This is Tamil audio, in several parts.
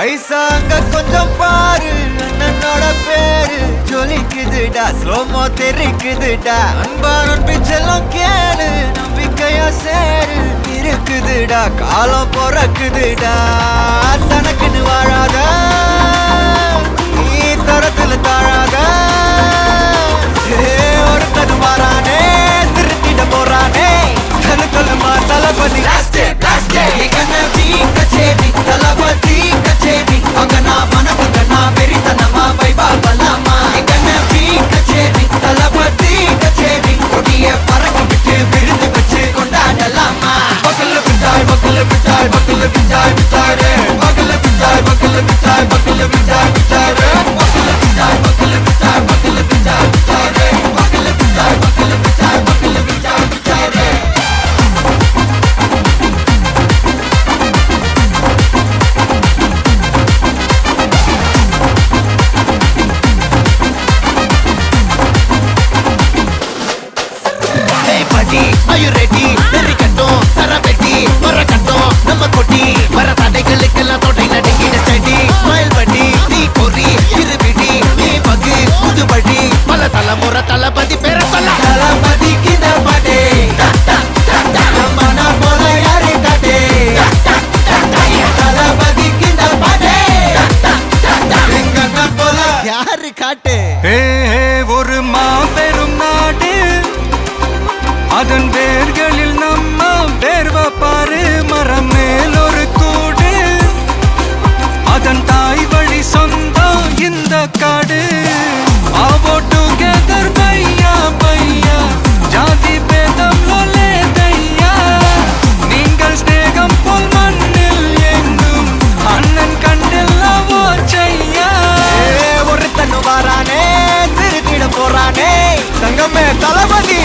ஐசாங்க கொஞ்சம் பாரு அண்ணனோட பேரு ஜொலிக்குதுடா ஸ்லோமோ தெரிக்குதுடா அன்பானன் பிச்செல்லாம் கேளு நம்பிக்கையா சேரு இருக்குதுடா காலம் பொறக்குதுடா தனக்குன்னு வாழாத நீ தரத்துல தாழாத ஒருத்தன் மாறானே திருத்திட போறானே தலுக்கலுமா தளபதி தளபதி கச்சேரி அங்கனா மனக்கு கண்ணா வெறித்தனமா வைபா பலாமா கண்ணபி கச்சேரி தளபதி கச்சேரி கொடிய பறக்க விட்டு விருந்து வச்சு கொண்டாடலாமா பக்கல்ல விட்டாய் பக்கல்ல விட்டாய் பக்கல்ல விட்டாய் விட்டாரே பக்கல்ல விட்டாய் பக்கல்ல விட்டாய் பக்கல்ல விட்டாய் விட்டாரே பக்கல்ல விட்டாய் பக்கல்ல விட்டாய் பக்கல்ல விட்டாய் விட்டாரே பக்கல்ல விட்டாய் பக்கல்ல விட்டாய் பக்கல்ல விட்டாய் விட்டாரே Are you ready? Very கட்டும் சரவெட்டி வர கட்டும் நம்ம கொட்டி வர தடைகளுக்கெல்லாம் தொடை நடுங்கிட ஸ்டடி ஸ்மைல் பண்ணி நீ பொறி இருபிடி நீ பகு புதுபடி பல தலைமுறை தளபதி பேர சொல்ல தளபதிக்கு இந்த பாட்டே மன போல யாரு காட்டே தளபதிக்கு இந்த பாட்டே எங்க போல யாரு காட்டே ஒரு மாபெரும் நாடு அதன் வேர்களில் நம்ம வேர்வ பாரு மரம் மேல் ஒரு கூடு அதன் தாய் வழி சொந்தம் இந்த காடு ஆவோ டுகெதர் பையா பையா ஜாதி பேதம் லோலே தையா நீங்கள் ஸ்நேகம் போல் மண்ணில் எங்கும் அண்ணன் கண்டில்லவோ செய்யா ஒருத்தன் வாரானே திருத்திட போறானே தங்கமே தளபதி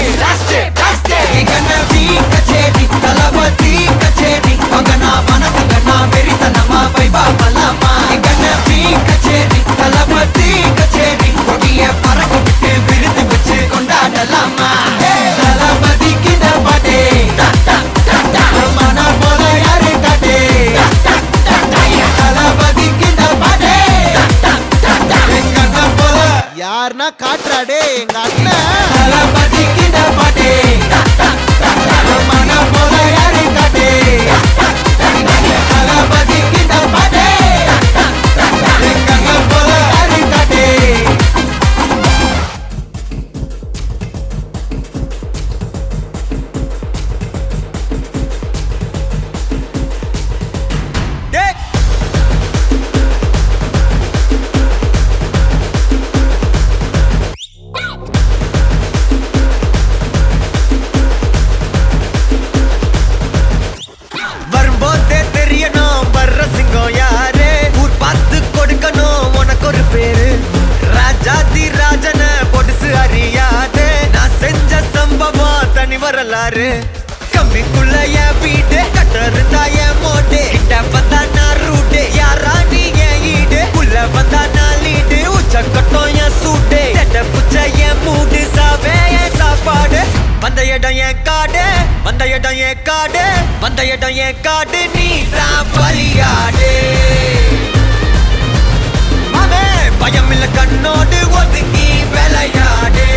கண்ணபி கச்சேரி தளபதி கச்சேரி அங்கனா மனக்கு கண்ணா வெறித்தனமா வைபா பலாமா கண்ணபி கச்சேரி தளபதி கச்சேரி கொடிய பறக்க விட்டு விருந்து வச்சு கொண்டாடலாமா தளபதிக்கு இந்த பாட்டே மன போல யாரு காட்டே தளபதிக்கு இந்த பாட்டே எங்க அண்ணன் போல யாருன்னா காட்டுறாடே எங்க அண்ணன் தளபதிக்கு இந்த பாட்டே மன போல யாரு காட்டே தளபதிக்கு இந்த பாட்டே எங்க அண்ணன் போல யாரு காட்டே வரும்போதே தெரியணும் வர்ற சிங்கம் யாரு ஊர் பார்த்து கொடுக்கணும் உனக்கு ஒரு பேரு ராஜாதி ராஜன பொடுசு அறியாதே நான் செஞ்ச சம்பவம் தனி வரலாறு கம்மிக்குள்ள என் வீடு கட்ட இருந்தா என் மோட்டு கிட்ட வந்தா நான் ரூட்டு யாரா நீ என் ஈடு உள்ள வந்தா நான் லீடு உச்ச கட்டம் என் சூட்டு செட்ட புச்ச என் மூடு சாவே என் சாப்பாடு வந்த இடம் என் காடு வந்த இடம் என் காடு வந்த இடம் என் காடு நீ தான் பலியாடு மாமே பயம் இல்ல கண்ணோடு ஒதுங்கி விளையாடு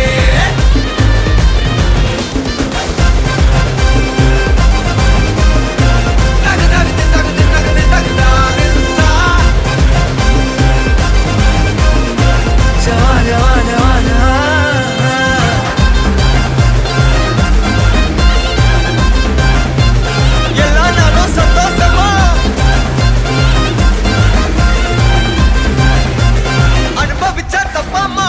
எல்லா நாளும் சந்தோஷமா அனுபவிச்சா தப்பாமா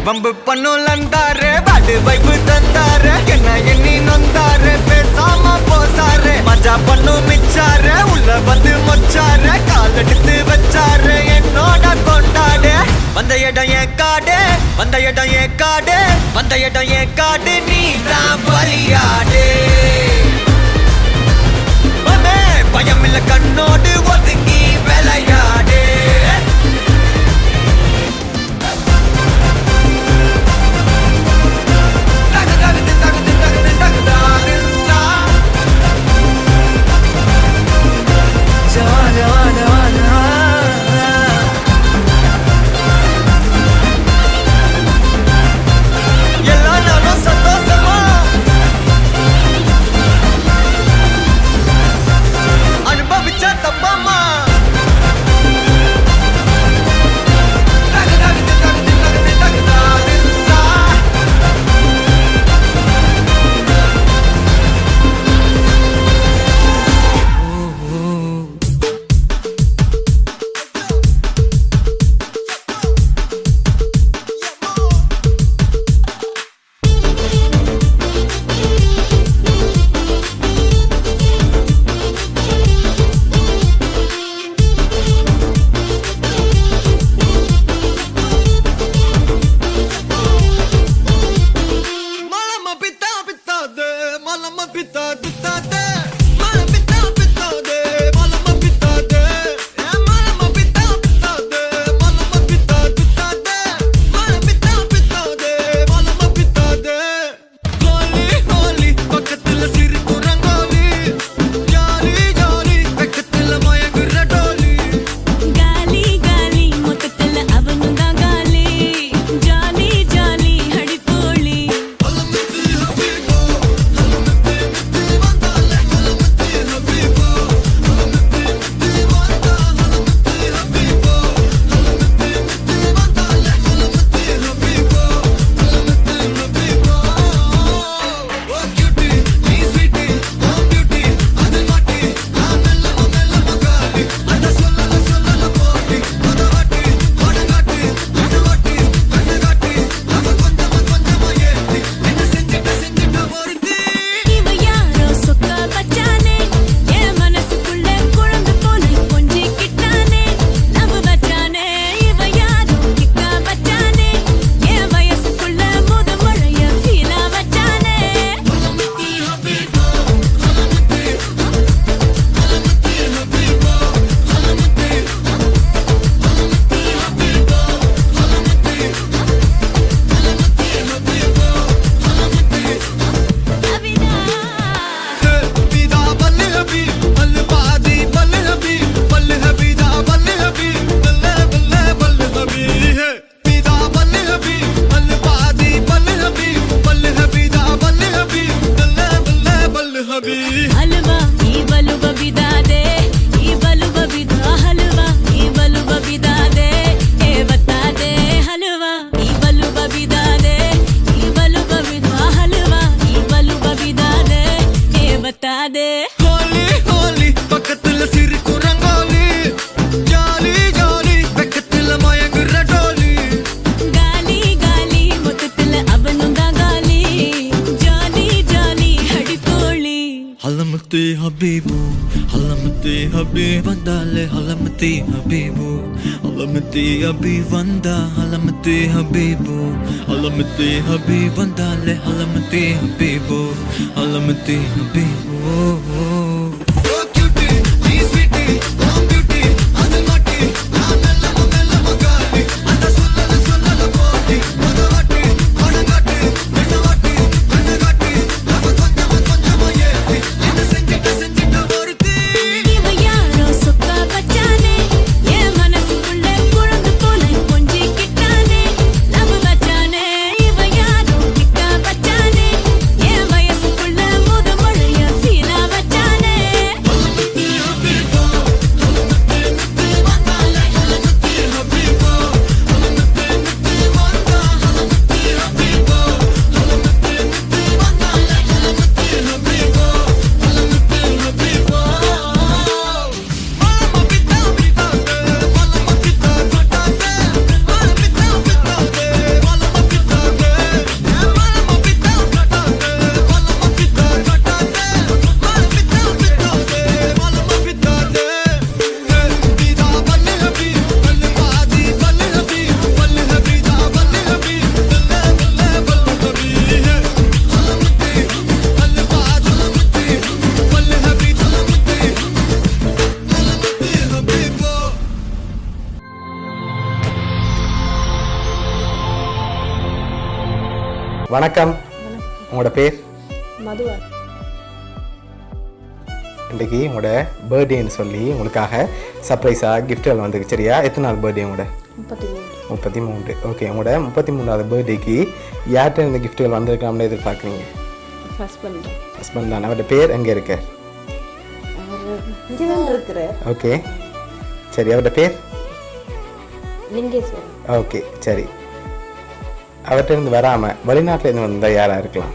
வம்பு பண்ணும் லந்தாரு பாடு வைப்பு தந்தாரு என்ன எண்ணி நொந்தாரு பேசாம போசாரு மஜா பண்ணும் மிச்சாரு உள்ள வந்து மொச்சாரு கால் எடுத்து வச்சாரு என்னோட கொண்டாடு வந்த இடம் என் காடு வந்த இடம் என் காடு வந்த இடம் என் காடு நீ தான் பலியாடு பயமில்ல கண்ணோடு ஒதுங்கி விளையாடு हलवा ई बलु बबिदा दे ई बलु बबिदा हलवा ई बलु बबिदा दे ए बता दे हलवा ई बलु बबिदा दे ई बलु बबिदा हलवा ई बलु बबिदा दे ए बता दे होली होली பக்கத்துல சிரிக்கும் ரங்கோலி ஜாலி ஜாலி பக்கத்துல மயங்குற டோலி गाली गाली मुततल अबनुंदा गाली जाली जाली हड़ी पोली हलमती हबीबू हलमती हबीब वंदाले हलमती हबीबू हलमती हबीब वंदा हलमती हबीबू हलमती हबीब वंदाले हलमती हबीबू हलमती हबीबू फील வணக்கம். உங்களோட பேர்? மதுவா. இன்றைக்கு உங்களோட பர்த்டேன்னு சொல்லி உங்களுக்காக சர்ப்ரைஸாக கிஃப்ட்கள் வந்துருக்கு. சரியா? எத்தனை நாள் பர்த்டே உங்களோட? 33. ஓகே, உங்களோட 33வது பர்த்டேக்கு யார்கிட்ட இந்த கிஃப்ட்கள் வந்திருக்கலாம்னு எதிர்பார்க்குறீங்க? ஹஸ்பண்ட் தான். அவரோட பேர் எங்கே இருக்கு? ஓகே சரி. அவரோட பேர்? லிங்கேஸ்வரன். ஓகே சரி. அவர்கிட்ட இருந்து வராமல் வெளிநாட்டிலேருந்து வந்தால் யாராக இருக்கலாம்?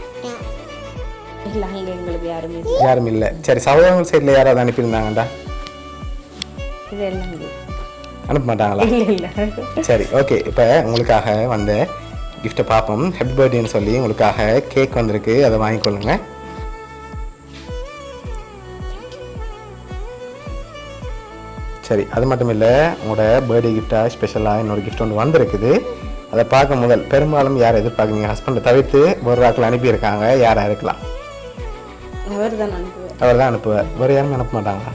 இல்லை, அங்கே எங்களுக்கு யாரும் இல்லை. சரி, சகோதரங்கள் சைடில் யாராவது அனுப்பியிருந்தாங்கடா? இதெல்லாம் அனுப்ப மாட்டாங்களா? இல்லை. சரி ஓகே. இப்போ உங்களுக்காக வந்த கிஃப்ட்டை பார்ப்போம். ஹாப்பி பர்த்டேன்னு சொல்லி உங்களுக்காக கேக் வந்திருக்கு, அதை வாங்கிக்கொள்ளுங்க. சரி, அது மட்டும் இல்லை, உங்களோட பர்த்டே கிஃப்டாக ஸ்பெஷலாக இன்னொரு கிஃப்ட் ஒன்று வந்திருக்குது. அதை பார்க்க முதல் பெரும்பாலும் யாரை எதிர்பார்க்குறீங்க? ஹஸ்பண்டை தவிர்த்து ஒரு ராக்கில் அனுப்பியிருக்காங்க. யாராக இருக்கலாம்? அவர் தான் அனுப்புவார். வேறு யாருமே அனுப்ப மாட்டாங்களா?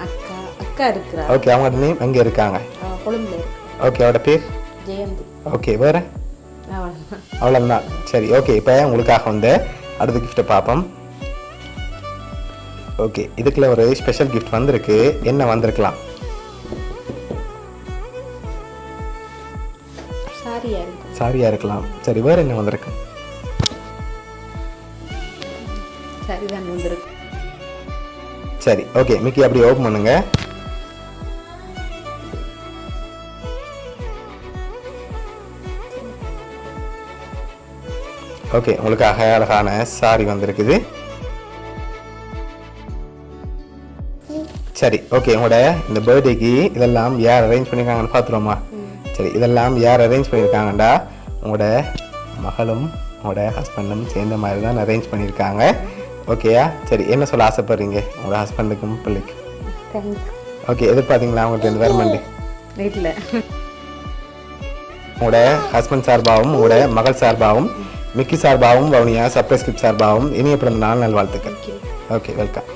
அக்கா இருக்கிறா. ஓகே, அவங்களோட நேம் எங்கே இருக்காங்க? கொழும்புல. ஓகே, அவரோட பேர்? ஜெயந்தி. ஓகே, வேறு? அவ்வளோதான். சரி ஓகே. இப்போ உங்களுக்காக வந்து அடுத்த கிஃப்ட்டை பார்ப்போம். ஓகே, இதுக்குள்ள ஒரு ஸ்பெஷல் கிஃப்ட் வந்திருக்கு. என்ன வந்திருக்கலாம்? சாரியா இருக்கலாம். சரி, வேறு என்ன வந்திருக்கு? சரிதான் வந்திருக்கு. சரி ஓகே, மிக்கி அப்படி ஓப்பன் பண்ணுங்க. ஓகே, உங்களுக்காக அழகான சாரி வந்திருக்குது. சரி ஓகே. உங்களோட இந்த பர்த்டேக்கு இதெல்லாம் யார் அரேஞ்ச் பண்ணியிருக்காங்கன்னு பார்த்துருவோமா? சரி, இதெல்லாம் யார் அரேஞ்ச் பண்ணியிருக்காங்கண்டா உங்களோட மகளும் உங்களோட ஹஸ்பண்டும் சேர்ந்த மாதிரி தான் அரேஞ்ச் பண்ணியிருக்காங்க. ஓகேயா? சரி, என்ன சொல்ல ஆசைப்படுறீங்க உங்களோட ஹஸ்பண்டுக்கும் பிள்ளைக்கும்? ஓகே, எதிர்பார்த்தீங்களா அவங்கள்ட்ட இந்த வேர்மெண்ட்? வீட்டில் உங்களோட ஹஸ்பண்ட் சார்பாகவும் உங்களோட மகள் சார்பாகவும் மிக்கி சார்பாகவும் வவுனியா சர்ப்ரைஸ் கிஃப்ட் சார்பாகவும் இனிய பிறந்த நாள் நல்வாழ்த்துக்கள். Okay, welcome.